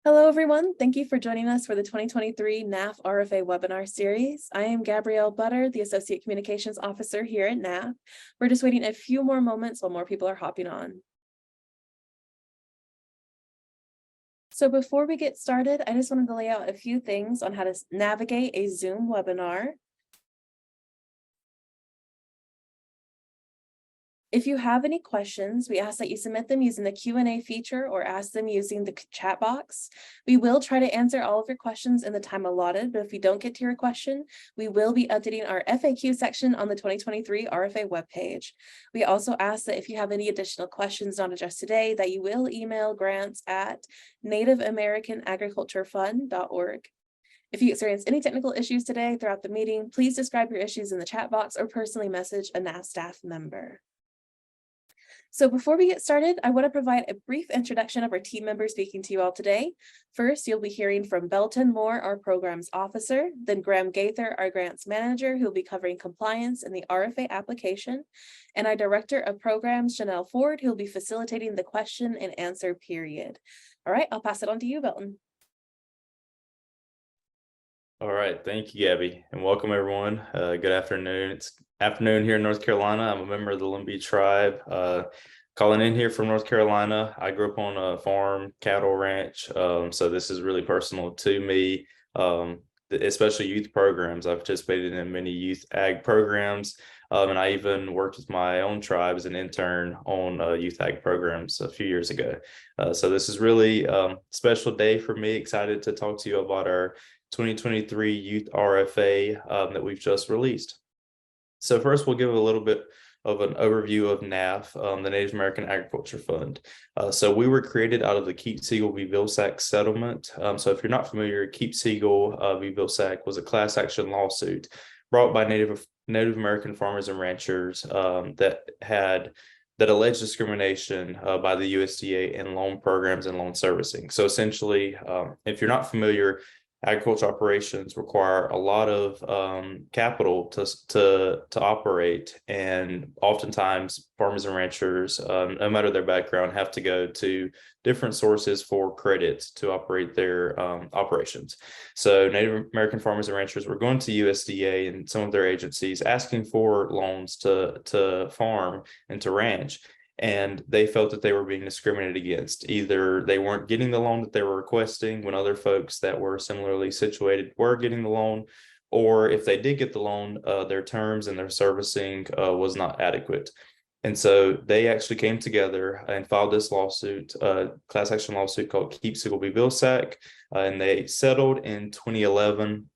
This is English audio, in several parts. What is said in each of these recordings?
Hello, everyone. Thank you for joining us for the 2023 NAAF RFA Webinar Series. I am Gabrielle Butter, the Associate Communications Officer here at NAAF. We're just waiting a few more moments while more people are hopping on. So before we get started, I just wanted to lay out a few things on how to navigate a Zoom webinar. If you have any questions, we ask that you submit them using the Q&A feature or ask them using the chat box. We will try to answer all of your questions in the time allotted, but if we don't get to your question, we will be updating our FAQ section on the 2023 RFA webpage. We also ask that if you have any additional questions not addressed today, that you will email grants@nativeamericanagriculturefund.org. If you experience any technical issues today throughout the meeting, please describe your issues in the chat box or personally message a NAAF staff member. So before we get started, I want to provide a brief introduction of our team members speaking to you all today. First, you'll be hearing from Belton Moore, our programs officer, then Graham Gaither, our grants manager, who will be covering compliance in the RFA application, and our director of programs, Janelle Ford, who will be facilitating the question and answer period. All right, I'll pass it on to you, Belton. All right, thank you, Gabby, and welcome everyone. Good afternoon. It's afternoon here in North Carolina. I'm a member of the Lumbee tribe, calling in here from North Carolina. I grew up on a farm, cattle ranch, so this is really personal to me, especially youth programs. I've participated in many youth ag programs, and I even worked with my own tribe as an intern on youth ag programs a few years ago. So this is really a special day for me. Excited to talk to you about our 2023 Youth RFA that we've just released. So first, we'll give a little bit of an overview of NAAF, the Native American Agriculture Fund. So we were created out of the Keep Siegel v. Vilsack settlement. So if you're not familiar, Keep Siegel v. Vilsack was a class action lawsuit brought by Native American farmers and ranchers that alleged discrimination by the USDA in loan programs and loan servicing. So essentially, if you're not familiar, agriculture operations require a lot of capital to operate, and oftentimes farmers and ranchers, no matter their background, have to go to different sources for credit to operate their operations. So Native American farmers and ranchers were going to USDA and some of their agencies asking for loans to farm and to ranch. And they felt that they were being discriminated against. Either they weren't getting the loan that they were requesting when other folks that were similarly situated were getting the loan, or if they did get the loan, their terms and their servicing was not adequate. And so they actually came together and filed this lawsuit, class action lawsuit called Keep Siegel v. Vilsack, and they settled in 2011.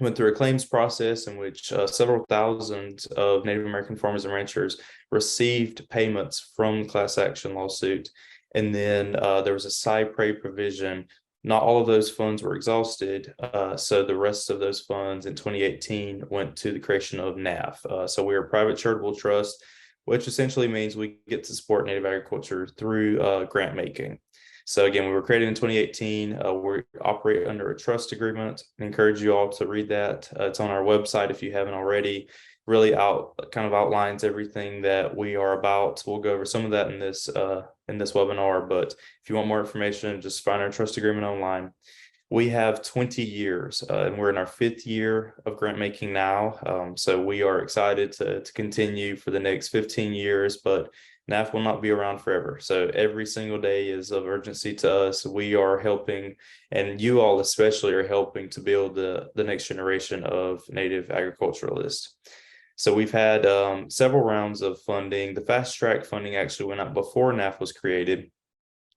Went through a claims process in which several thousand of Native American farmers and ranchers received payments from the class action lawsuit. And then there was a cypre provision. Not all of those funds were exhausted. So the rest of those funds in 2018 went to the creation of NAAF. So we are a private charitable trust, which essentially means we get to support Native agriculture through grant making. So again, we were created in 2018. We operate under a trust agreement. I encourage you all to read that. It's on our website if you haven't already. Really outlines everything that we are about. We'll go over some of that in this webinar, but if you want more information, just find our trust agreement online. We have 20 years, and we're in our 5th year of grant making now. So we are excited to continue for the next 15 years, but NAAF will not be around forever. So every single day is of urgency to us. We are helping, and you all especially are helping to build the next generation of Native agriculturalists. So we've had several rounds of funding. The fast track funding actually went out before NAAF was created.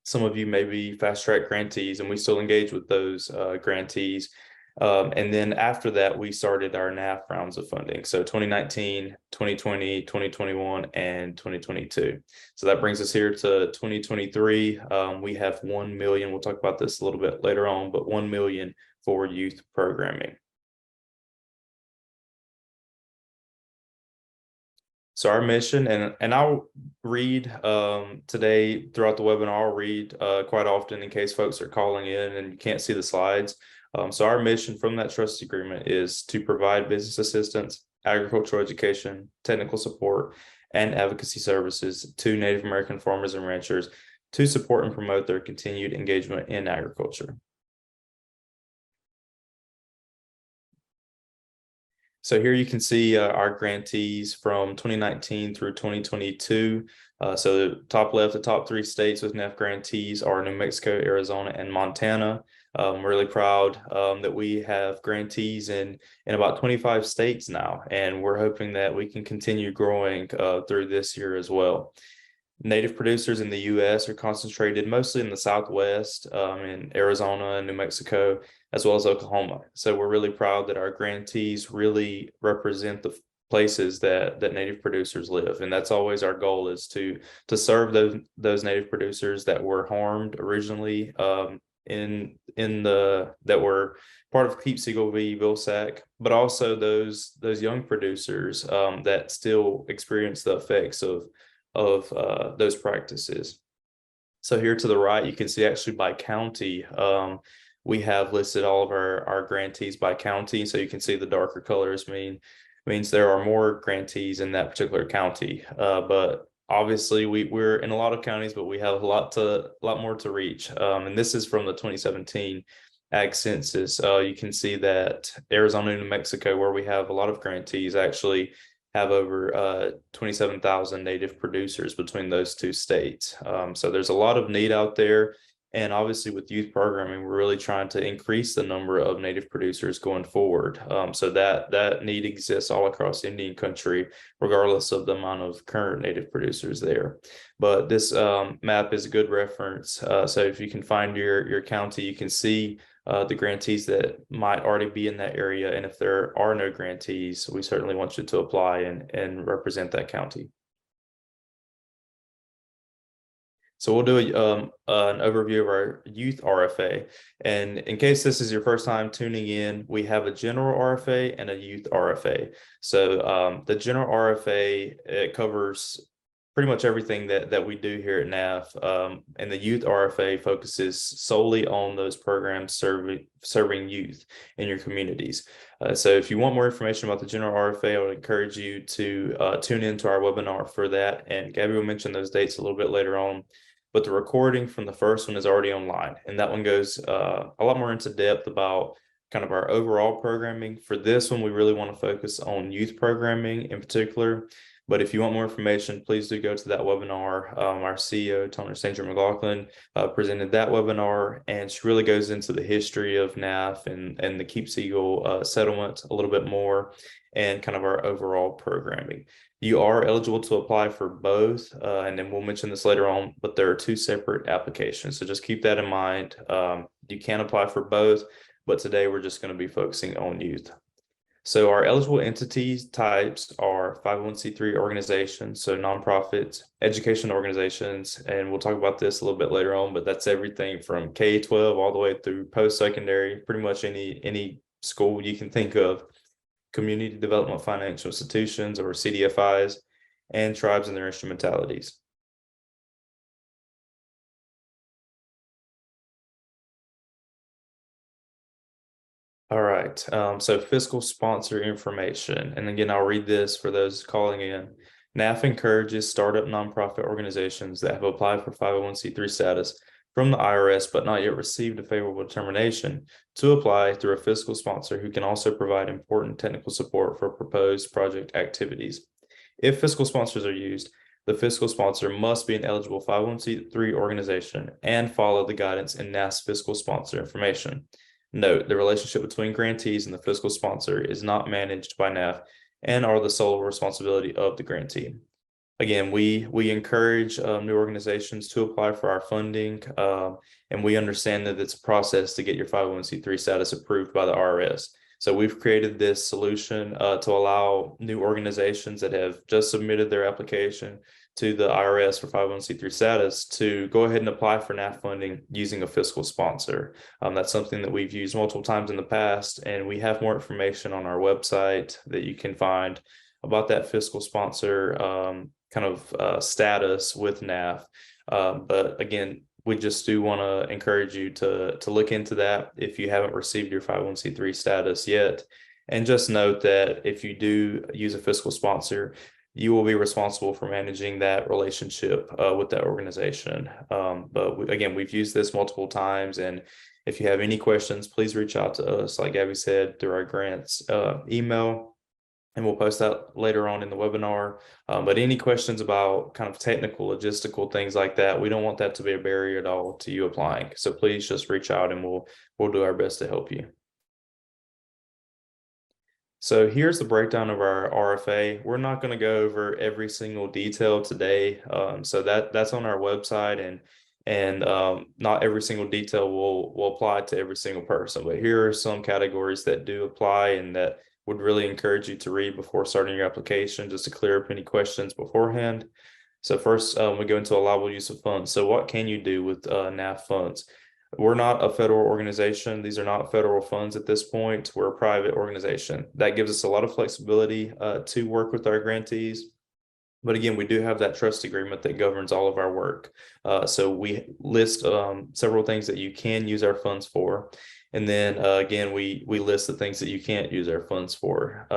Some of you may be fast track grantees, and we still engage with those grantees. And then after that, we started our NAAF rounds of funding. So 2019, 2020, 2021, and 2022. So that brings us here to 2023. We have 1 million. We'll talk about this a little bit later on, but 1 million for youth programming. So our mission, and I'll read today throughout the webinar, I'll read quite often in case folks are calling in and you can't see the slides. So our mission from that trust agreement is to provide business assistance, agricultural education, technical support, and advocacy services to Native American farmers and ranchers to support and promote their continued engagement in agriculture. So here you can see our grantees from 2019 through 2022. So the top left, the top 3 states with NAAF grantees are New Mexico, Arizona, and Montana. We're really proud that we have grantees in about 25 states now, and we're hoping that we can continue growing through this year as well. Native producers in the U.S. are concentrated mostly in the Southwest, in Arizona and New Mexico, as well as Oklahoma. So we're really proud that our grantees really represent the places that Native producers live, and that's always our goal, is to serve those Native producers that were harmed originally that were part of Keep Siegel v. Vilsack, but also those young producers that still experience the effects of those practices. So here to the right, you can see actually by county, we have listed all of our grantees by county. So you can see the darker colors means there are more grantees in that particular county. But obviously we're in a lot of counties, but we have a lot more to reach. And this is from the 2017 Ag Census. You can see that Arizona and New Mexico, where we have a lot of grantees, actually have over 27,000 Native producers between those 2 states. So there's a lot of need out there. And obviously with youth programming, we're really trying to increase the number of Native producers going forward. So that need exists all across Indian country, regardless of the amount of current Native producers there. But this map is a good reference. So if you can find your county, you can see the grantees that might already be in that area. And if there are no grantees, we certainly want you to apply and represent that county. So we'll do an overview of our Youth RFA. And in case this is your first time tuning in, we have a general RFA and a Youth RFA. So the general RFA, it covers pretty much everything that we do here at NAAF, and the Youth RFA focuses solely on those programs serving youth in your communities. So if you want more information about the general RFA, I would encourage you to tune into our webinar for that. And Gabby will mention those dates a little bit later on. But the recording from the first one is already online, and that one goes a lot more into depth about kind of our overall programming. For this one, we really want to focus on youth programming in particular. But if you want more information, please do go to that webinar. Our CEO, Tony St. McLaughlin, presented that webinar, and she really goes into the history of NAAF and the Keep Siegel settlement a little bit more, and kind of our overall programming. You are eligible to apply for both, and then we'll mention this later on, but there are 2 separate applications. So just keep that in mind. You can apply for both, but today we're just going to be focusing on youth. So our eligible entities types are 501c3 organizations, so nonprofits, education organizations, and we'll talk about this a little bit later on, but that's everything from K-12 all the way through post-secondary, pretty much any school you can think of. Community development financial institutions, or CDFIs, and tribes and their instrumentalities. All right, so fiscal sponsor information. And again, I'll read this for those calling in. NAAF encourages startup nonprofit organizations that have applied for 501c3 status from the IRS but not yet received a favorable determination to apply through a fiscal sponsor who can also provide important technical support for proposed project activities. If fiscal sponsors are used, the fiscal sponsor must be an eligible 501c3 organization and follow the guidance in NAAF's fiscal sponsor information. Note, the relationship between grantees and the fiscal sponsor is not managed by NAAF and are the sole responsibility of the grantee. Again, we encourage new organizations to apply for our funding, and we understand that it's a process to get your 501c3 status approved by the IRS. So we've created this solution to allow new organizations that have just submitted their application to the IRS for 501c3 status to go ahead and apply for NAAF funding using a fiscal sponsor. That's something that we've used multiple times in the past, and we have more information on our website that you can find about that fiscal sponsor status with NAAF. But again, we just do want to encourage you to look into that if you haven't received your 501c3 status yet. And just note that if you do use a fiscal sponsor, you will be responsible for managing that relationship with that organization. But again, we've used this multiple times, and if you have any questions, please reach out to us, like Gabby said, through our grants email, and we'll post that later on in the webinar. But any questions about kind of technical, logistical things like that, we don't want that to be a barrier at all to you applying. So please just reach out and we'll do our best to help you. So here's the breakdown of our RFA. We're not going to go over every single detail today. So that's on our website, and not every single detail will apply to every single person. But here are some categories that do apply and that would really encourage you to read before starting your application, just to clear up any questions beforehand. So first, we go into allowable use of funds. So what can you do with NAAF funds? We're not a federal organization. These are not federal funds at this point. We're a private organization. That gives us a lot of flexibility to work with our grantees. But again, we do have that trust agreement that governs all of our work. So we list several things that you can use our funds for. And then again, we list the things that you can't use our funds for.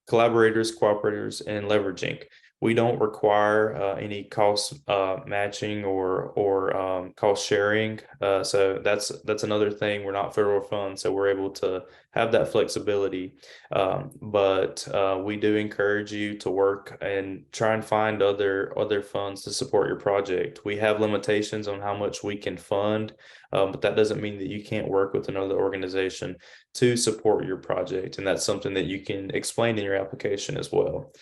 Collaborators, cooperators, and leveraging. We don't require any cost matching or cost sharing. So that's another thing. We're not federal funds, so we're able to have that flexibility. But we do encourage you to work and try and find other funds to support your project. We have limitations on how much we can fund, but that doesn't mean that you can't work with another organization to support your project. And that's something that you can explain in your application as well.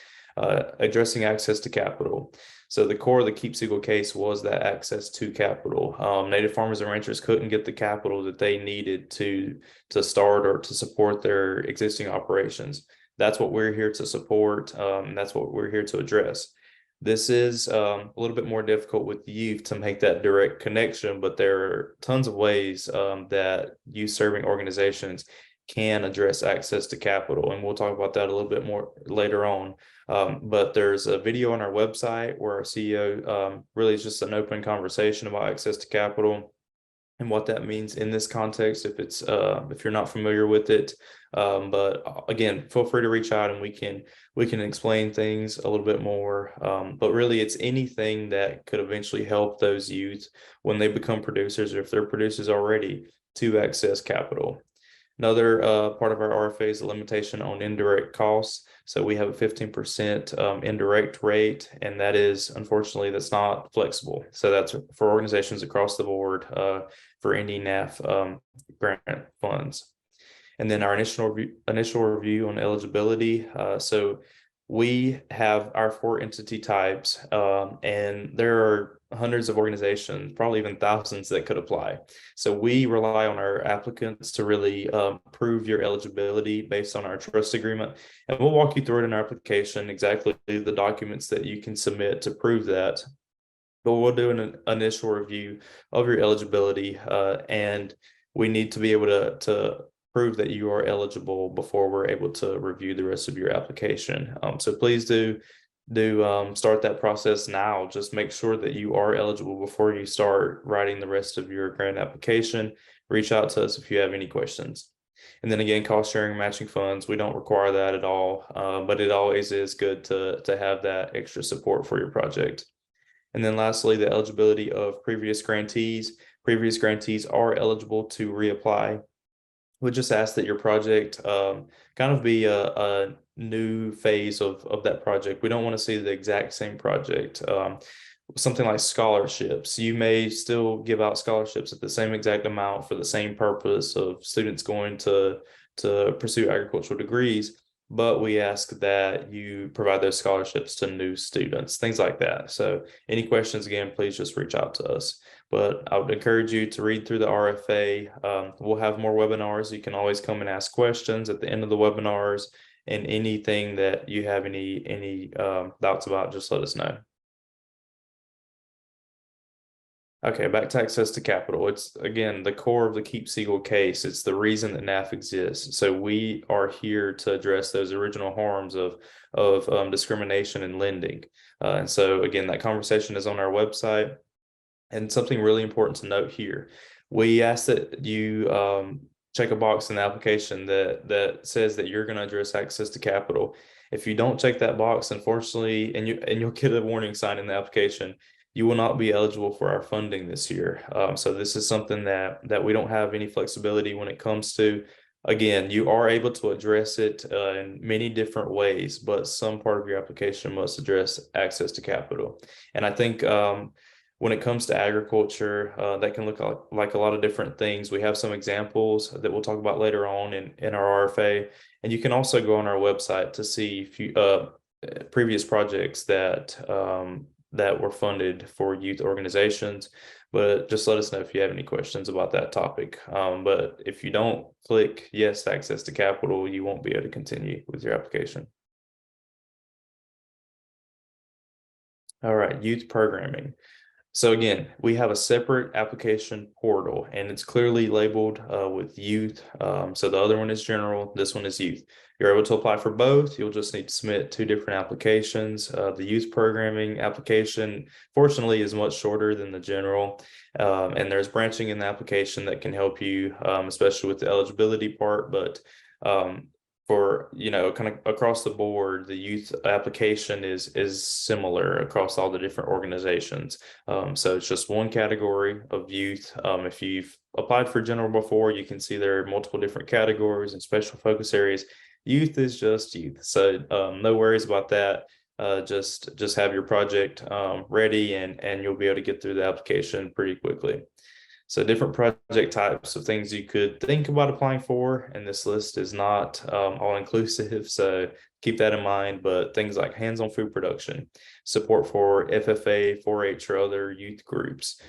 Addressing access to capital. So the core of the Keep Siegel case was that access to capital. Native farmers and ranchers couldn't get the capital that they needed to start or to support their existing operations. That's what we're here to support. That's what we're here to address. This is a little bit more difficult with youth to make that direct connection, but there are tons of ways that youth serving organizations can address access to capital. And we'll talk about that a little bit more later on. But there's a video on our website where our CEO really is just an open conversation about access to capital and what that means in this context if you're not familiar with it. But again, feel free to reach out and we can explain things a little bit more. But really it's anything that could eventually help those youth when they become producers, or if they're producers already, to access capital. Another part of our RFA is a limitation on indirect costs. So we have a 15% indirect rate, and that is, unfortunately, that's not flexible. So that's for organizations across the board for any NAAF grant funds. And then our initial review on eligibility. So we have our 4 entity types, and there are hundreds of organizations, probably even thousands, that could apply. So we rely on our applicants to really prove your eligibility based on our trust agreement. And we'll walk you through it in our application, exactly the documents that you can submit to prove that. But we'll do an initial review of your eligibility, and we need to be able to prove that you are eligible before we're able to review the rest of your application. So please do start that process now. Just make sure that you are eligible before you start writing the rest of your grant application. Reach out to us if you have any questions. And then again, cost sharing, matching funds, we don't require that at all, but it always is good to have that extra support for your project. And then lastly, the eligibility of previous grantees. Previous grantees are eligible to reapply. We just ask that your project kind of be a new phase of that project. We don't want to see the exact same project. Something like scholarships. You may still give out scholarships at the same exact amount for the same purpose of students going to pursue agricultural degrees, but we ask that you provide those scholarships to new students, things like that. So any questions, again, please just reach out to us. But I would encourage you to read through the RFA. We'll have more webinars. You can always come and ask questions at the end of the webinars, and anything that you have any doubts about, just let us know. Okay, back to access to capital. It's, again, the core of the Keep Siegel case. It's the reason that NAAF exists. So we are here to address those original harms of discrimination in lending. And so, again, that conversation is on our website. And something really important to note here, we ask that you check a box in the application that says that you're going to address access to capital. If you don't check that box, unfortunately, and you'll get a warning sign in the application, you will not be eligible for our funding this year. So this is something that we don't have any flexibility when it comes to. Again, you are able to address it in many different ways, but some part of your application must address access to capital. And I think when it comes to agriculture, that can look like a lot of different things. We have some examples that we'll talk about later on in our RFA. And you can also go on our website to see previous projects that were funded for youth organizations. But just let us know if you have any questions about that topic. But if you don't click yes, access to capital, you won't be able to continue with your application. All right, youth programming. So again, we have a separate application portal, and it's clearly labeled with youth. So the other one is general, this one is youth. You're able to apply for both. You'll just need to submit 2 different applications. The youth programming application, fortunately, is much shorter than the general. And there's branching in the application that can help you, especially with the eligibility part. But for kind of across the board, the youth application is similar across all the different organizations. So it's just one category of youth. If you've applied for general before, you can see there are multiple different categories and special focus areas. Youth is just youth, so no worries about that. Just have your project ready, and you'll be able to get through the application pretty quickly. So different project types of things you could think about applying for, and this list is not all inclusive, so keep that in mind. But things like hands-on food production, support for FFA, 4-H, or other youth groups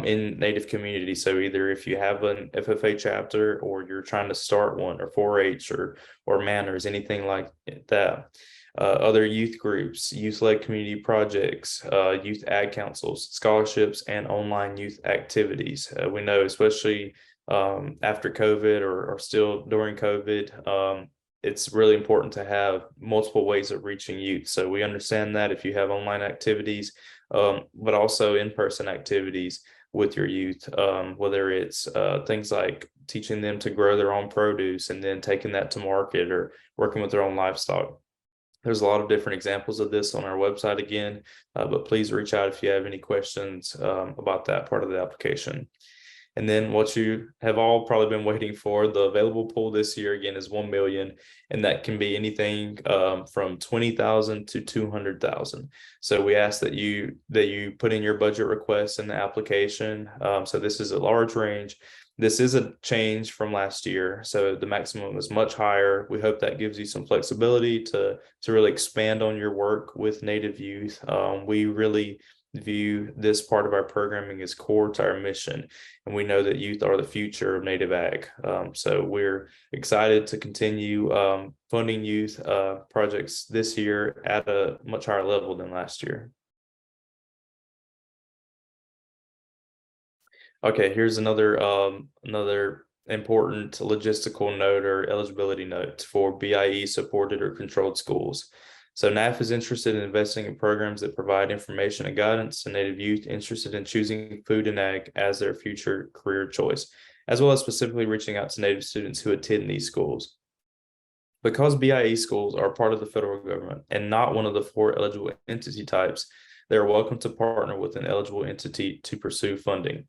in Native communities. So either if you have an FFA chapter, or you're trying to start one, or 4-H, or manners, anything like that. Other youth groups, youth-led community projects, youth ag councils, scholarships, and online youth activities. We know, especially after COVID or still during COVID, it's really important to have multiple ways of reaching youth. So we understand that if you have online activities, but also in-person activities with your youth, whether it's things like teaching them to grow their own produce and then taking that to market, or working with their own livestock. There's a lot of different examples of this on our website again, but please reach out if you have any questions about that part of the application. And then what you have all probably been waiting for, the available pool this year again is 1 million, and that can be anything from 20,000 to 200,000. So we ask that you put in your budget requests in the application. So this is a large range. This is a change from last year, so the maximum is much higher. We hope that gives you some flexibility to really expand on your work with Native youth. We really view this part of our programming as core to our mission, and we know that youth are the future of Native ag. So we're excited to continue funding youth projects this year at a much higher level than last year. Okay, here's another important logistical note or eligibility note for BIE supported or controlled schools. So NAAF is interested in investing in programs that provide information and guidance to Native youth interested in choosing food and ag as their future career choice, as well as specifically reaching out to Native students who attend these schools. Because BIE schools are part of the federal government and not one of the 4 eligible entity types, they are welcome to partner with an eligible entity to pursue funding.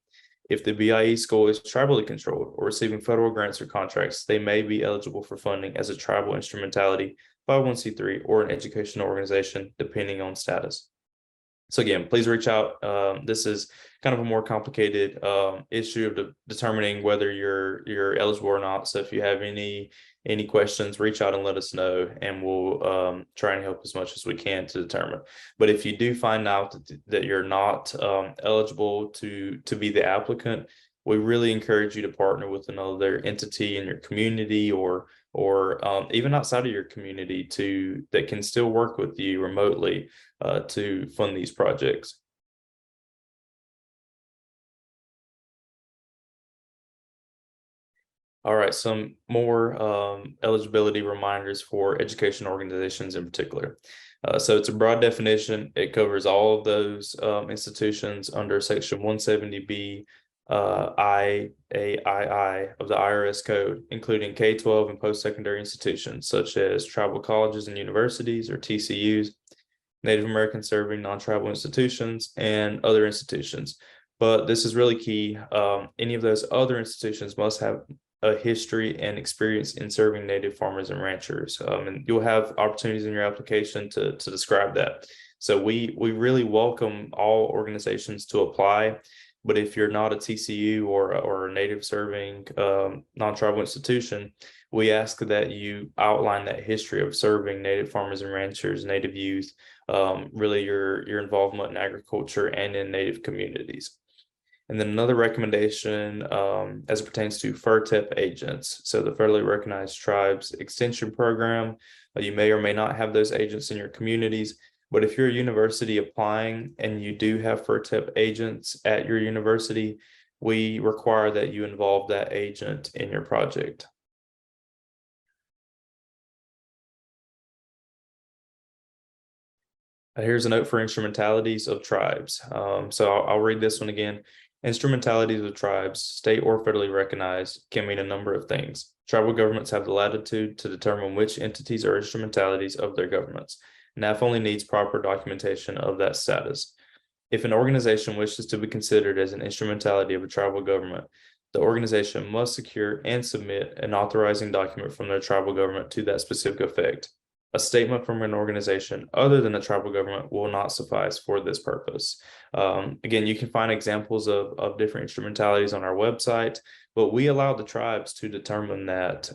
If the BIE school is tribally controlled or receiving federal grants or contracts, they may be eligible for funding as a tribal instrumentality, 501c3, or an educational organization, depending on status. So again, please reach out. This is kind of a more complicated issue of determining whether you're eligible or not. So if you have any questions, reach out and let us know, and we'll try and help as much as we can to determine. But if you do find out that you're not eligible to be the applicant, we really encourage you to partner with another entity in your community, or even outside of your community that can still work with you remotely to fund these projects. All right, some more eligibility reminders for education organizations in particular. So it's a broad definition. It covers all of those institutions under Section 170B IAII of the IRS code, including K-12 and post-secondary institutions such as tribal colleges and universities, or TCUs, Native American serving non-tribal institutions, and other institutions. But this is really key. Any of those other institutions must have a history and experience in serving Native farmers and ranchers. And you'll have opportunities in your application to describe that. So we really welcome all organizations to apply. But if you're not a TCU or a Native serving non-tribal institution, we ask that you outline that history of serving Native farmers and ranchers, Native youth, really your involvement in agriculture and in Native communities. And then another recommendation as it pertains to FERTEP agents. So the Federally Recognized Tribes Extension Program, you may or may not have those agents in your communities. But if you're a university applying and you do have FERTEP agents at your university, we require that you involve that agent in your project. Here's a note for instrumentalities of tribes. So I'll read this one again. Instrumentalities of tribes, state or federally recognized, can mean a number of things. Tribal governments have the latitude to determine which entities are instrumentalities of their governments. NAAF only needs proper documentation of that status. If an organization wishes to be considered as an instrumentality of a tribal government, the organization must secure and submit an authorizing document from their tribal government to that specific effect. A statement from an organization other than a tribal government will not suffice for this purpose. Again, you can find examples of different instrumentalities on our website, but we allow the tribes to determine that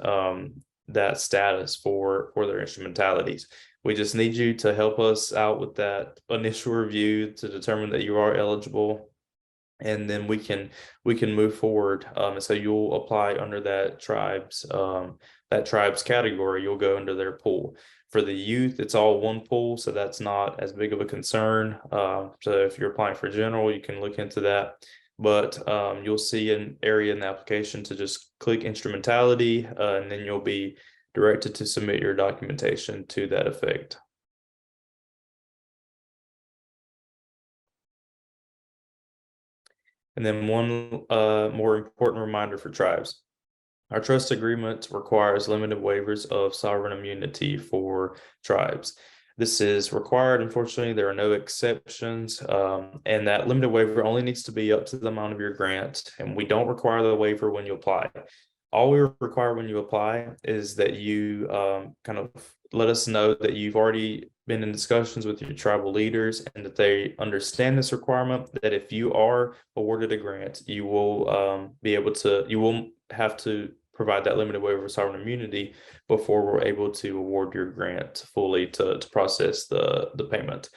that status for their instrumentalities. We just need you to help us out with that initial review to determine that you are eligible, and then we can move forward. And so you'll apply under that tribes category. You'll go under their pool. For the youth, it's all one pool, so that's not as big of a concern. So if you're applying for general, you can look into that. But you'll see an area in the application to just click instrumentality, and then you'll be directed to submit your documentation to that effect. And then one more important reminder for tribes. Our trust agreement requires limited waivers of sovereign immunity for tribes. This is required. Unfortunately, there are no exceptions, and that limited waiver only needs to be up to the amount of your grant, and we don't require the waiver when you apply. All we require when you apply is that you kind of let us know that you've already been in discussions with your tribal leaders and that they understand this requirement, that if you are awarded a grant, you will you won't have to provide that limited waiver of sovereign immunity before we're able to award your grant fully to process the payment.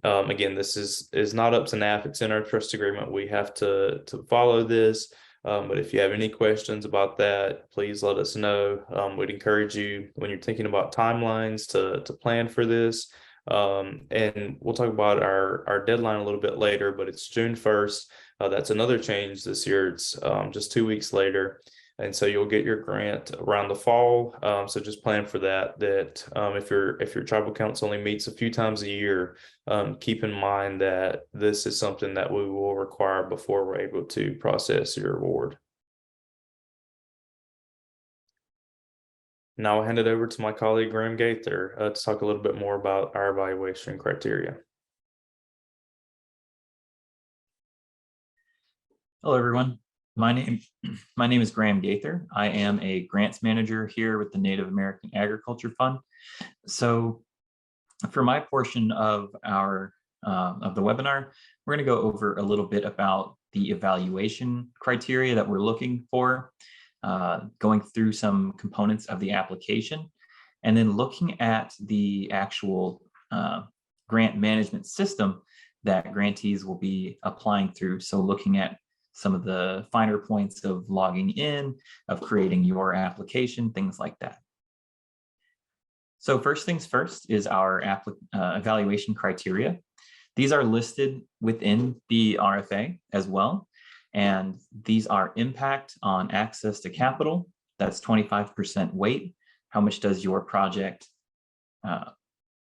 Again, this is not up to NAAF. It's in our trust agreement. We have to follow this. But if you have any questions about that, please let us know. We'd encourage you, when you're thinking about timelines, to plan for this. And we'll talk about our deadline a little bit later, but it's June 1st. That's another change this year. It's just 2 weeks later. And so you'll get your grant around the fall. So just plan for that. If your tribal council only meets a few times a year, keep in mind that this is something that we will require before we're able to process your award. Now I'll hand it over to my colleague Graham Gaither to talk a little bit more about our evaluation criteria. Hello, everyone. My name is Graham Gaither. I am a grants manager here with the Native American Agriculture Fund. So for my portion of our of the webinar, we're going to go over a little bit about the evaluation criteria that we're looking for, going through some components of the application, and then looking at the actual grant management system that grantees will be applying through. So looking at some of the finer points of logging in, of creating your application, things like that. So first things first is our evaluation criteria. These are listed within the RFA as well. And these are impact on access to capital. That's 25% weight. How much does your project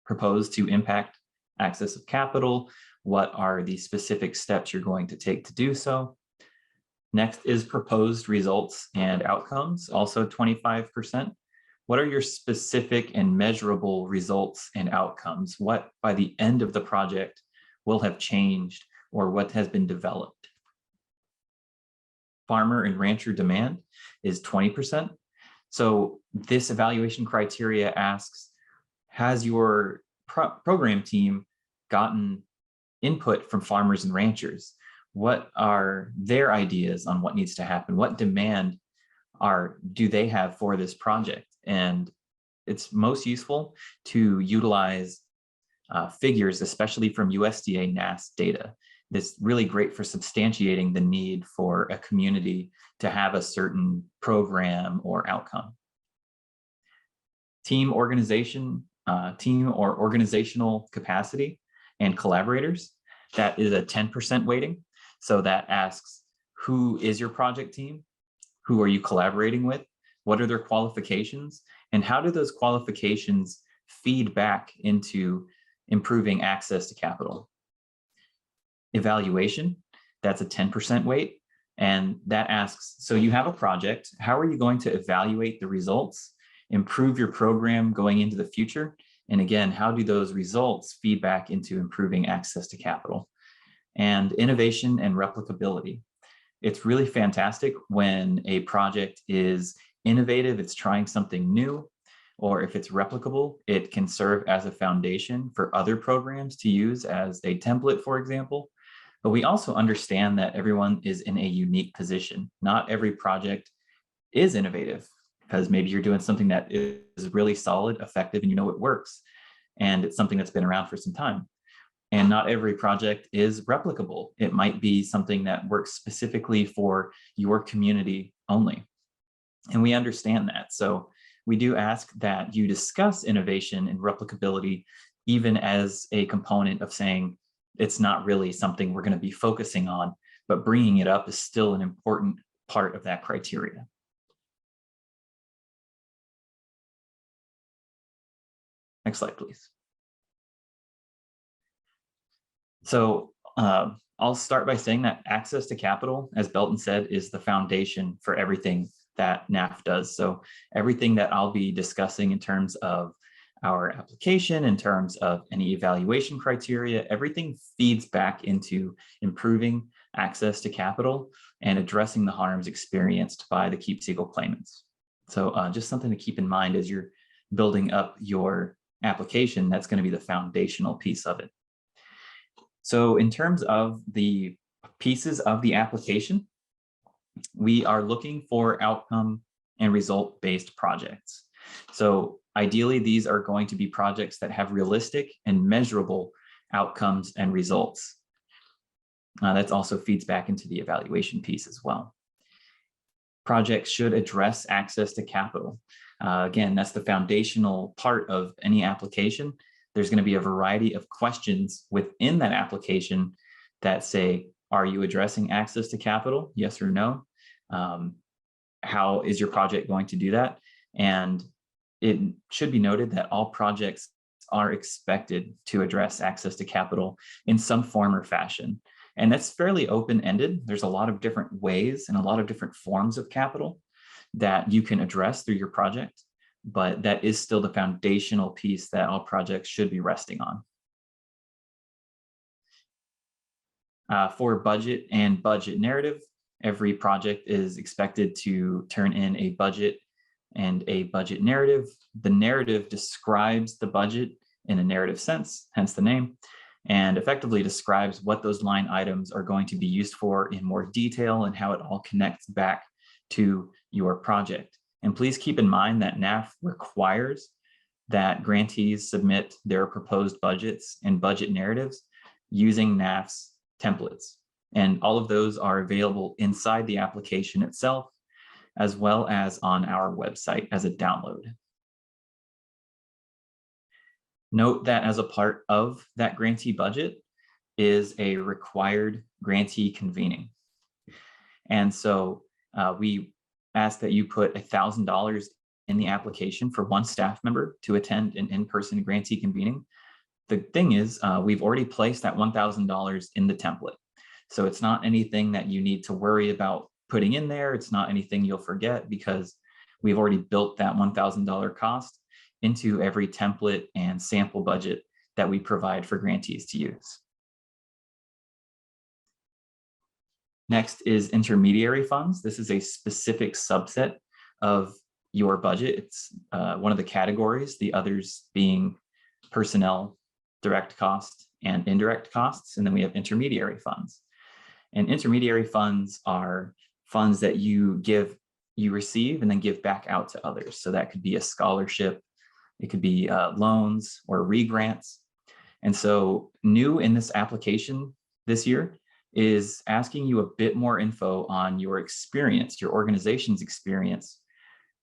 propose to impact access of capital? What are the specific steps you're going to take to do so? Next is proposed results and outcomes, also 25%. What are your specific and measurable results and outcomes? What by the end of the project will have changed, or what has been developed? farmer and rancher demand is 20%. So this evaluation criteria asks, has your program team gotten input from farmers and ranchers? What are their ideas on what needs to happen? What demand do they have for this project? And it's most useful to utilize figures, especially from USDA NAAF data. That's really great for substantiating the need for a community to have a certain program or outcome. Team or organizational capacity and collaborators, that is a 10% weighting. So that asks, who is your project team? Who are you collaborating with? What are their qualifications? And how do those qualifications feed back into improving access to capital? Evaluation, that's a 10% weight. And that asks, so you have a project, how are you going to evaluate the results, improve your program going into the future? And again, how do those results feed back into improving access to capital? And innovation and replicability. It's really fantastic when a project is innovative, it's trying something new, or if it's replicable, it can serve as a foundation for other programs to use as a template, for example. But we also understand that everyone is in a unique position. Not every project is innovative, because maybe you're doing something that is really solid, effective, and you know it works. And it's something that's been around for some time. And not every project is replicable. It might be something that works specifically for your community only. And we understand that. So we do ask that you discuss innovation and replicability, even as a component of saying it's not really something we're going to be focusing on, but bringing it up is still an important part of that criteria. Next slide, please. So I'll start by saying that access to capital, as Belton said, is the foundation for everything that NAAF does. So everything that I'll be discussing in terms of our application, in terms of any evaluation criteria, everything feeds back into improving access to capital and addressing the harms experienced by the keep-seagull claimants. So just something to keep in mind as you're building up your application, that's going to be the foundational piece of it. So in terms of the pieces of the application, we are looking for outcome and result-based projects. So ideally, these are going to be projects that have realistic and measurable outcomes and results. That also feeds back into the evaluation piece as well. Projects should address access to capital. Again, that's the foundational part of any application. There's going to be a variety of questions within that application that say, are you addressing access to capital? Yes or no? How is your project going to do that? And it should be noted that all projects are expected to address access to capital in some form or fashion. And that's fairly open-ended. There's a lot of different ways and a lot of different forms of capital that you can address through your project, but that is still the foundational piece that all projects should be resting on. For budget and budget narrative, every project is expected to turn in a budget and a budget narrative. The narrative describes the budget in a narrative sense, hence the name, and effectively describes what those line items are going to be used for in more detail and how it all connects back to your project. And please keep in mind that NAAF requires that grantees submit their proposed budgets and budget narratives using NAAF's templates. And all of those are available inside the application itself, as well as on our website as a download. Note that as a part of that grantee budget is a required grantee convening. And so we ask that you put $1,000 in the application for one staff member to attend an in-person grantee convening. The thing is, we've already placed that $1,000 in the template. So it's not anything that you need to worry about putting in there. It's not anything you'll forget because we've already built that $1,000 cost into every template and sample budget that we provide for grantees to use. Next is intermediary funds. This is a specific subset of your budget. It's one of the categories, the others being personnel, direct cost, and indirect costs. And then we have intermediary funds. And intermediary funds are funds that you receive and then give back out to others. So that could be a scholarship, it could be loans or re-grants. And so new in this application this year is asking you a bit more info on your experience, your organization's experience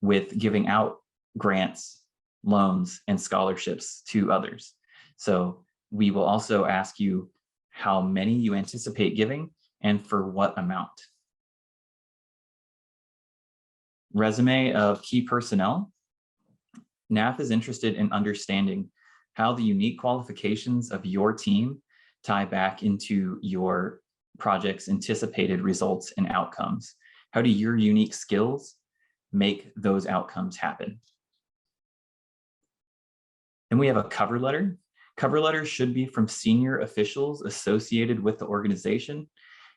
with giving out grants, loans, and scholarships to others. So we will also ask you how many you anticipate giving and for what amount. Resume of key personnel. NAAF is interested in understanding how the unique qualifications of your team tie back into your project's anticipated results and outcomes. How do your unique skills make those outcomes happen? Then we have a cover letter. Cover letters should be from senior officials associated with the organization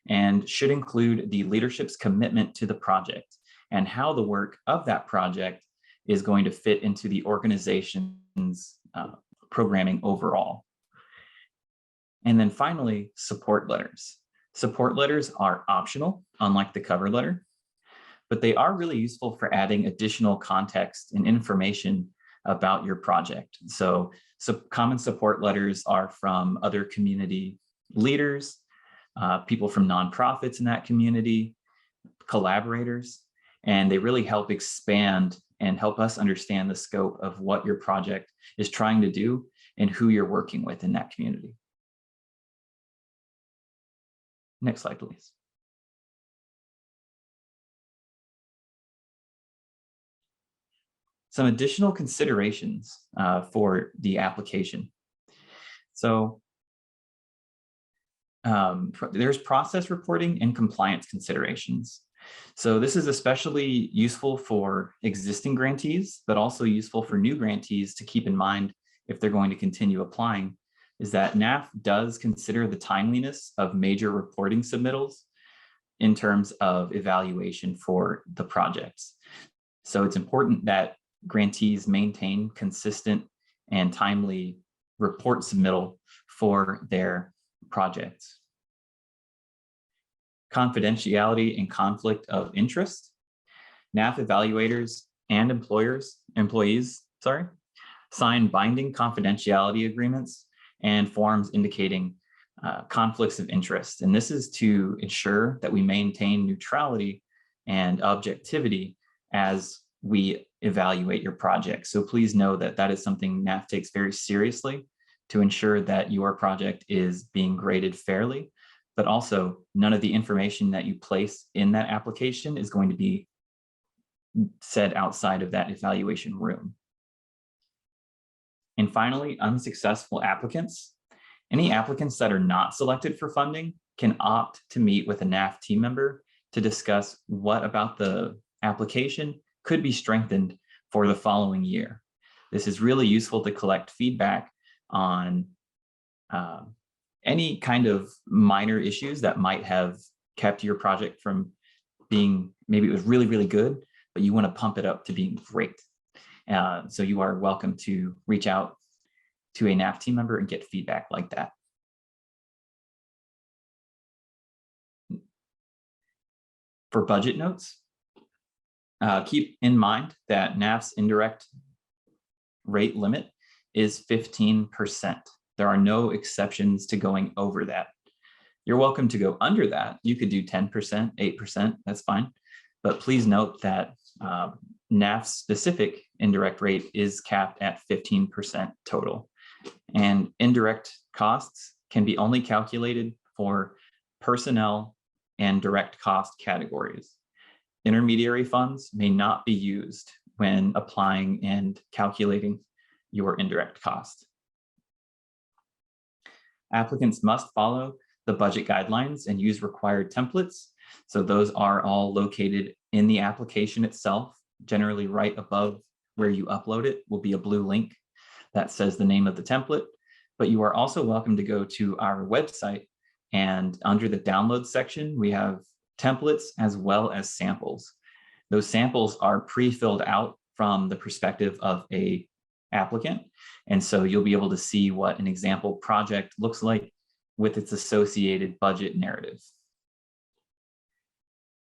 and should include the leadership's commitment to the project and how the work of that project is going to fit into the organization's programming overall. And then finally, support letters. Support letters are optional, unlike the cover letter, but they are really useful for adding additional context and information about your project. So common support letters are from other community leaders, people from nonprofits in that community, collaborators, and they really help expand and help us understand the scope of what your project is trying to do and who you're working with in that community. Next slide, please. Some additional considerations for the application. So there's process reporting and compliance considerations. So this is especially useful for existing grantees, but also useful for new grantees to keep in mind if they're going to continue applying, is that NAAF does consider the timeliness of major reporting submittals in terms of evaluation for the projects. So it's important that grantees maintain consistent and timely report submittal for their projects. Confidentiality and conflict of interest. NAAF evaluators and employees sign binding confidentiality agreements and forms indicating conflicts of interest. And this is to ensure that we maintain neutrality and objectivity as we evaluate your project. So please know that that is something NAAF takes very seriously to ensure that your project is being graded fairly, but also none of the information that you place in that application is going to be said outside of that evaluation room. And finally, unsuccessful applicants. Any applicants that are not selected for funding can opt to meet with a NAAF team member to discuss what about the application could be strengthened for the following year. This is really useful to collect feedback on any kind of minor issues that might have kept your project from being, maybe it was really, really good, but you want to pump it up to being great. So you are welcome to reach out to a NAAF team member and get feedback like that. For budget notes, keep in mind that NAAF's indirect rate limit is 15%. There are no exceptions to going over that. You're welcome to go under that. You could do 10%, 8%, that's fine. But please note that NAAF's specific indirect rate is capped at 15% total. And indirect costs can be only calculated for personnel and direct cost categories. Intermediary funds may not be used when applying and calculating your indirect cost. Applicants must follow the budget guidelines and use required templates. So those are all located in the application itself. Generally right above where you upload it will be a blue link that says the name of the template, but you are also welcome to go to our website, and under the download section, we have templates as well as samples. Those samples are pre-filled out from the perspective of a applicant. And so you'll be able to see what an example project looks like with its associated budget narrative.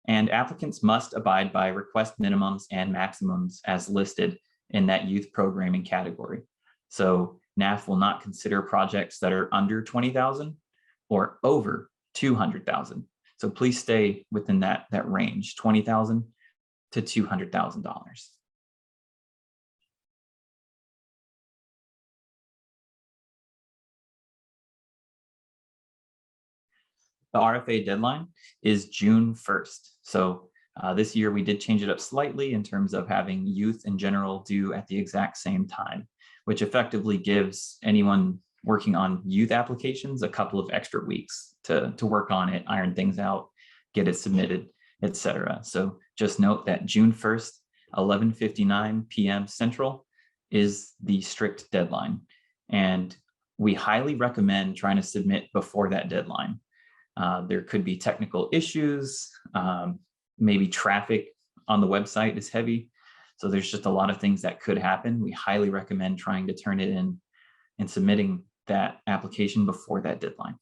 And applicants must abide by request minimums and maximums as listed in that youth programming category. So NAAF will not consider projects that are under 20,000 or over 200,000. So please stay within that range, 20,000 to $200,000. The RFA deadline is June 1st. So this year we did change it up slightly in terms of having youth in general due at the exact same time, which effectively gives anyone working on youth applications a couple of extra weeks to work on it, iron things out, get it submitted, etc. So just note that June 1st, 11:59 p.m. Central is the strict deadline. And we highly recommend trying to submit before that deadline. There could be technical issues, maybe traffic on the website is heavy. So there's just a lot of things that could happen. We highly recommend trying to turn it in and submitting that application before that deadline.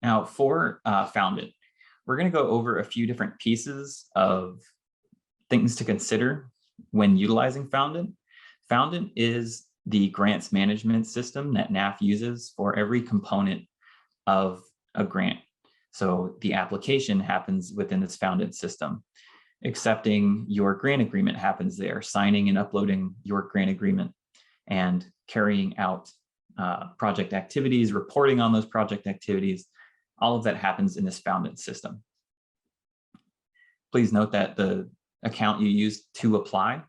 Now for Foundant, we're going to go over a few different pieces of things to consider when utilizing Foundant. Foundant is the grants management system that NAAF uses for every component of a grant. So the application happens within this Foundant system. Accepting your grant agreement happens there, signing and uploading your grant agreement, and carrying out project activities, reporting on those project activities. All of that happens in this Foundant system. Please note that the account you use to apply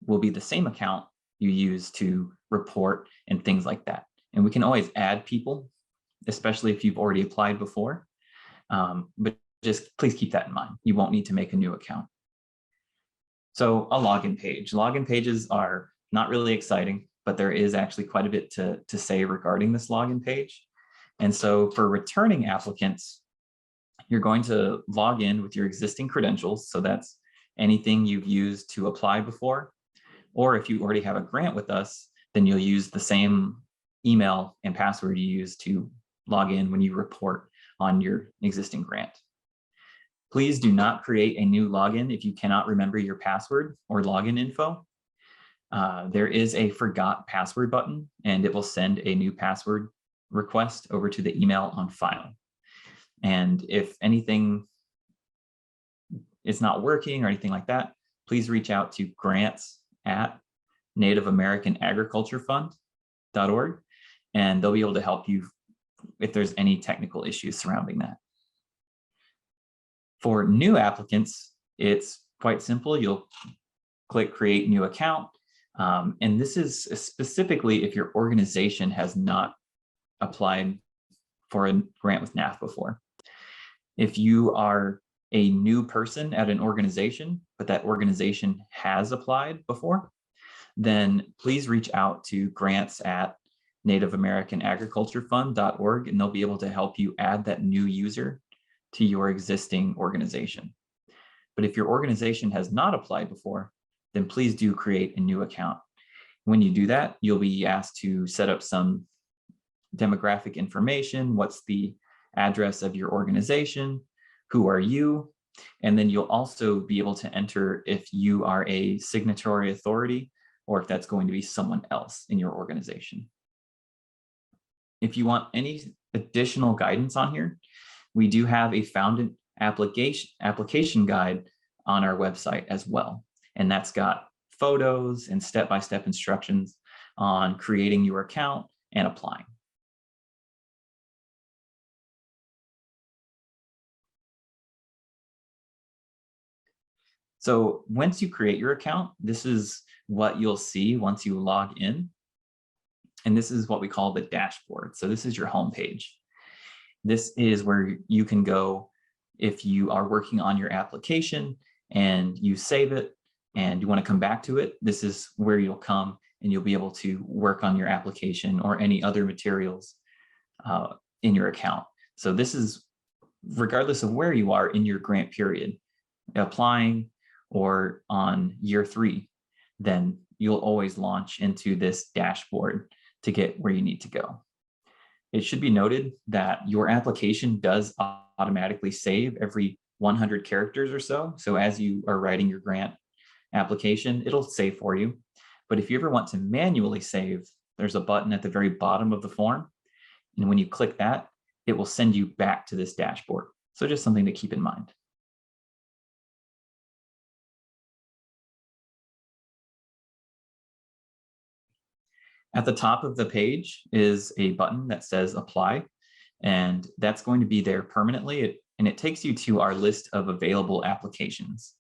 will be the same account you use to report and things like that. And we can always add people, especially if you've already applied before. But just please keep that in mind. You won't need to make a new account. So a login page. Login pages are not really exciting, but there is actually quite a bit to say regarding this login page. And so for returning applicants, you're going to log in with your existing credentials. So that's anything you've used to apply before. Or if you already have a grant with us, then you'll use the same email and password you use to log in when you report on your existing grant. Please do not create a new login if you cannot remember your password or login info. There is a forgot password button, and it will send a new password request over to the email on file. And if anything is not working or anything like that, please reach out to grants@NAAFAmericanAgricultureFund.org, and they'll be able to help you if there's any technical issues surrounding that. For new applicants, it's quite simple. You'll click Create New Account. And this is specifically if your organization has not applied for a grant with NAAF before. If you are a new person at an organization, but that organization has applied before, then please reach out to grants@NAAFAmericanAgricultureFund.org, and they'll be able to help you add that new user to your existing organization. But if your organization has not applied before, then please do create a new account. When you do that, you'll be asked to set up some demographic information. What's the address of your organization? Who are you? And then you'll also be able to enter if you are a signatory authority or if that's going to be someone else in your organization. If you want any additional guidance on here, we do have a Foundant application guide on our website as well. And that's got photos and step-by-step instructions on creating your account and applying. So once you create your account, this is what you'll see once you log in. And this is what we call the dashboard. So this is your home page. This is where you can go if you are working on your application and you save it and you want to come back to it. This is where you'll come and you'll be able to work on your application or any other materials in your account. So this is regardless of where you are in your grant period, applying or on year 3, then you'll always launch into this dashboard to get where you need to go. It should be noted that your application does automatically save every 100 characters or so. So as you are writing your grant application, it'll save for you. But if you ever want to manually save, there's a button at the very bottom of the form. And when you click that, it will send you back to this dashboard. So just something to keep in mind. At the top of the page is a button that says apply, and that's going to be there permanently. And it takes you to our list of available applications.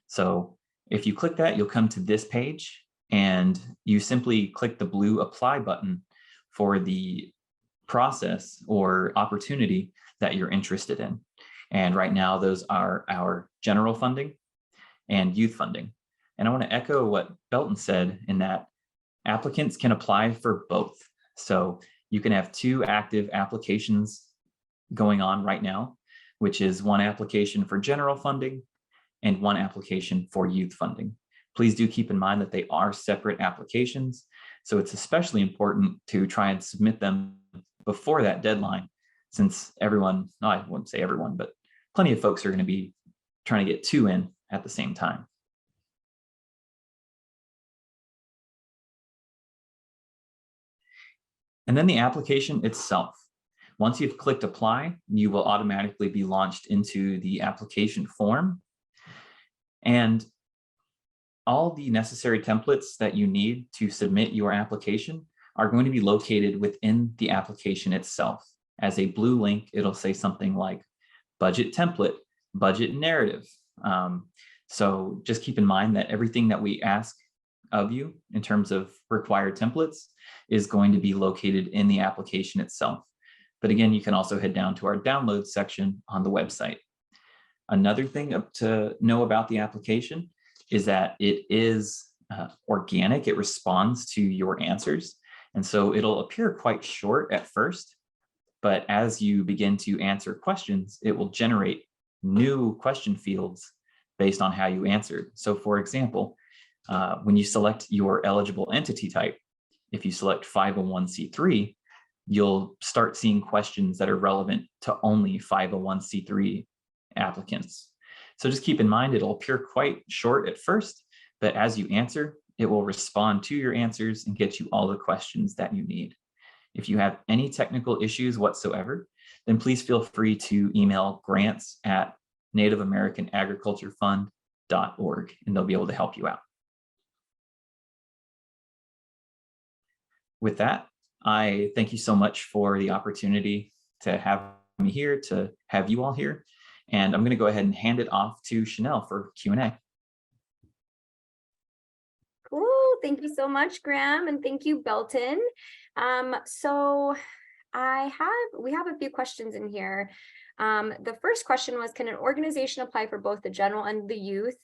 So if you click that, you'll come to this page, and you simply click the blue apply button for the process or opportunity that you're interested in. And right now, those are our general funding and youth funding. And I want to echo what Belton said in that applicants can apply for both. So you can have 2 active applications going on right now, which is 1 application for general funding and 1 application for youth funding. Please do keep in mind that they are separate applications. So it's especially important to try and submit them before that deadline, since everyone, no, I wouldn't say everyone, but plenty of folks are going to be trying to get 2 in at the same time. And then the application itself. Once you've clicked apply, you will automatically be launched into the application form. And all the necessary templates that you need to submit your application are going to be located within the application itself. As a blue link, it'll say something like budget template, budget narrative. So just keep in mind that everything that we ask of you in terms of required templates is going to be located in the application itself. But again, you can also head down to our download section on the website. Another thing to know about the application is that it is organic. It responds to your answers. And so it'll appear quite short at first, but as you begin to answer questions, it will generate new question fields based on how you answered. So for example, when you select your eligible entity type, if you select 501c3, you'll start seeing questions that are relevant to only 501c3 applicants. So just keep in mind, it'll appear quite short at first, but as you answer, it will respond to your answers and get you all the questions that you need. If you have any technical issues whatsoever, then please feel free to email grants@nativeamericanagriculturefund.org, and they'll be able to help you out. With that, I thank you so much for the opportunity to have me here, to have you all here. And I'm going to go ahead and hand it off to Chanel for Q&A. Cool. Thank you so much, Graham. And thank you, Belton. So we have a few questions in here. The first question was, can an organization apply for both the general and the youth?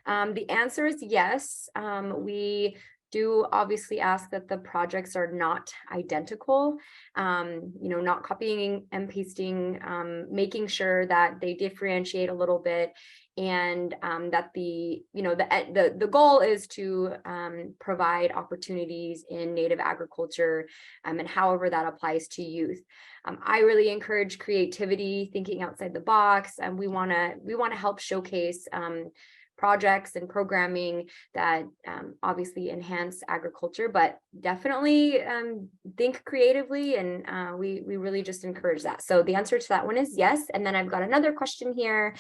The answer is yes. We do obviously ask that the projects are not identical, not copying and pasting, making sure that they differentiate a little bit, and that the goal is to provide opportunities in native agriculture, and however that applies to youth. I really encourage creativity, thinking outside the box, and we want to help showcase projects and programming that obviously enhance agriculture, but definitely think creatively, and we really just encourage that. So the answer to that one is yes. And then I've got another question here.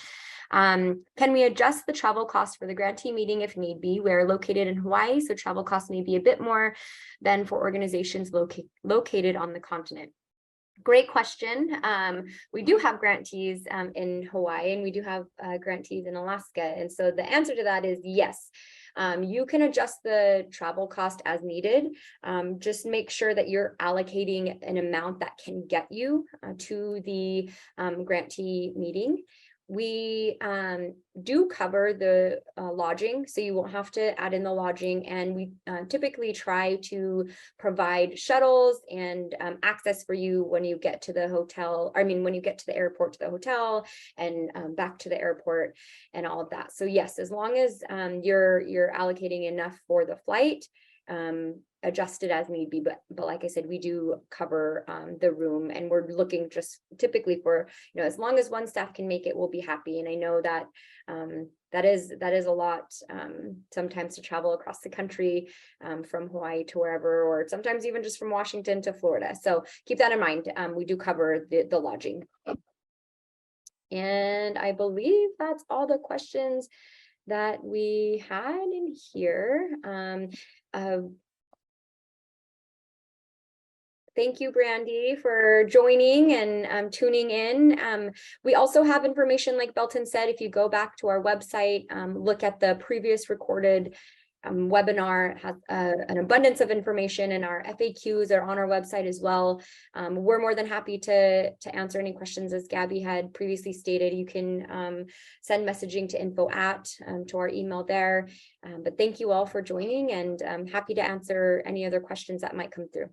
Can we adjust the travel costs for the grantee meeting if need be? We're located in Hawaii, so travel costs may be a bit more than for organizations located on the continent. Great question. We do have grantees in Hawaii, and we do have grantees in Alaska. And so the answer to that is yes. You can adjust the travel cost as needed. Just make sure that you're allocating an amount that can get you to the grantee meeting. we do cover the lodging, so you won't have to add in the lodging, and we typically try to provide shuttles and access for you when you get to the hotel, when you get to the airport to the hotel, and back to the airport and all of that. So yes, as long as you're allocating enough for the flight, adjusted as need be, but like I said, we do cover the room, and we're looking just typically for, as long as one staff can make it, we'll be happy. And I know that that is a lot sometimes to travel across the country, from Hawaii to wherever, or sometimes even just from Washington to Florida. So keep that in mind. We do cover the lodging. And I believe that's all the questions that we had in here. Thank you, Brandy, for joining and tuning in. We also have information, like Belton said, if you go back to our website, look at the previous recorded webinar, has an abundance of information, and our FAQs are on our website as well. We're more than happy to answer any questions. As Gabby had previously stated, you can send messaging to info@ to our email there. But thank you all for joining, and I'm happy to answer any other questions that might come through.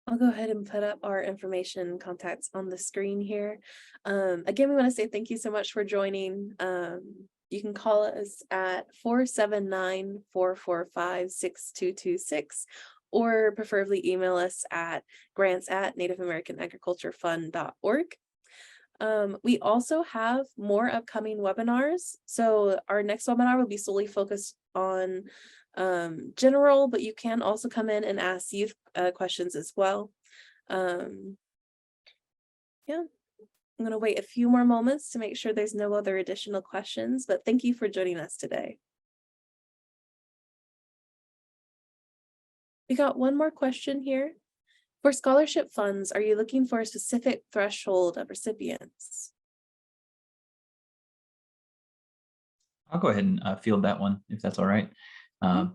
I'll go ahead and put up our information and contacts on the screen here. Again, we want to say thank you so much for joining. You can call us at 479-445-6226, or preferably email us at grants@nativeamericanagriculturefund.org. We also have more upcoming webinars. So our next webinar will be solely focused on general, but you can also come in and ask youth questions as well. Yeah, I'm going to wait a few more moments to make sure there's no other additional questions, but thank you for joining us today. We got one more question here. For scholarship funds, are you looking for a specific threshold of recipients? I'll go ahead and field that one, if that's all right. No,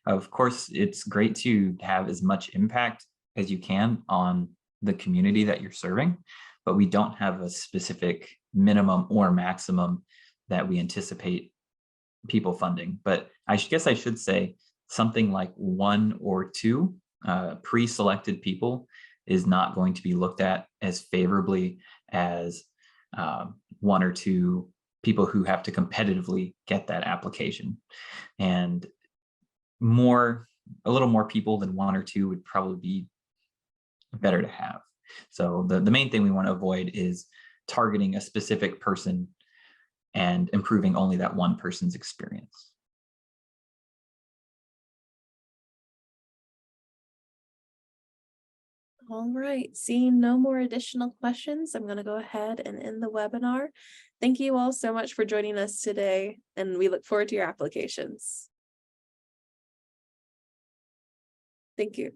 of course, it's great to have as much impact as you can on the community that you're serving, but we don't have a specific minimum or maximum that we anticipate people funding. But I guess I should say something like 1 or 2 pre-selected people is not going to be looked at as favorably as 1 or 2 people who have to competitively get that application. And a little more people than 1 or 2 would probably be better to have. So the main thing we want to avoid is targeting a specific person and improving only that one person's experience. All right, seeing no more additional questions, I'm going to go ahead and end the webinar. Thank you all so much for joining us today, and we look forward to your applications. Thank you.